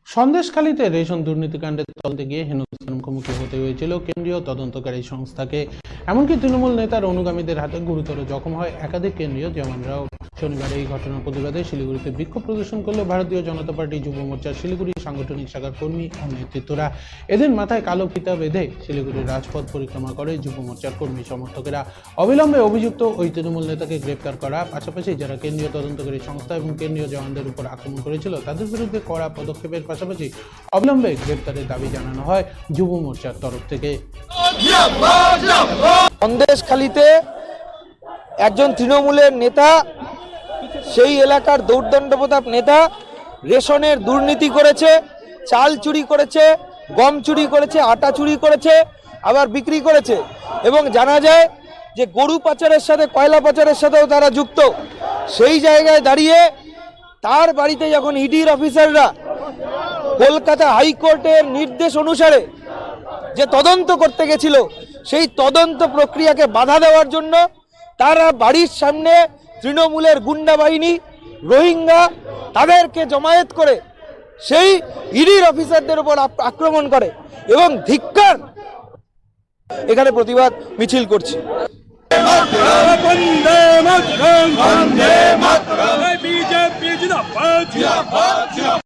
সন্দেশখালীতে ration দুর্নীতিকাণ্ডের তদন্তে গিয়ে হেনস্থার মুখোমুখি হতে হয়েছিল কেন্দ্রীয় তদন্তকারী সংস্থাকে। এমনকি তৃণমূল নেতার অনুগামীদের হাতে গুরুতর জখম হয় একাধিক কেন্দ্রীয় জওয়ানরাও। শনিবার এই ঘটনার প্রতিবাদে শিলিগুড়িতে বিক্ষোভ প্রদর্শন করল ভারতীয় জনতা পার্টি যুব মোর্চার শিলিগুড়ি সাংগঠনিক শাখার কর্মী ও নেতৃত্বরা। এদিন মাথায় কালো ফিতা বেঁধে শিলিগুড়ির রাজপথ পরিক্রমা করে যুব মোর্চার কর্মী সমর্থকেরা। অবিলম্বে অভিযুক্ত ওই তৃণমূল নেতাকে গ্রেপ্তার করা, পাশাপাশি যারা কেন্দ্রীয় তদন্তকারী সংস্থা এবং কেন্দ্রীয় জওয়ানদের উপর আক্রমণ করেছিল তাদের বিরুদ্ধে কড়া পদক্ষেপের পাশাপাশি অবিলম্বে গ্রেপ্তারের দাবি জানানো হয় যুব মোর্চার তরফ থেকে। সন্দেশখালীতে একজন তৃণমূলের নেতা, সেই এলাকার দৌর্দণ্ডপ্রতাপ নেতা রেশনের দুর্নীতি করেছে, চাল চুরি করেছে, গম চুরি করেছে, আটা চুরি করেছে, আবার বিক্রি করেছে এবং জানা যায় যে গরু পাচারের সাথে কয়লা পাচারের সাথেও তারা যুক্ত। সেই জায়গায় দাঁড়িয়ে তার বাড়িতে যখন ইডির অফিসাররা কলকাতা হাইকোর্টের নির্দেশ অনুসারে যে তদন্ত করতে গেছিল, সেই তদন্ত প্রক্রিয়াকে বাধা দেওয়ার জন্য তারা বাড়ির সামনে তৃণমূলের গুন্ডা বাহিনী, রোহিঙ্গা তাদেরকে জমায়েত করে সেই ইডির অফিসারদের উপর আক্রমণ করে এবং ধিক্কার এখানে প্রতিবাদ মিছিল করছে।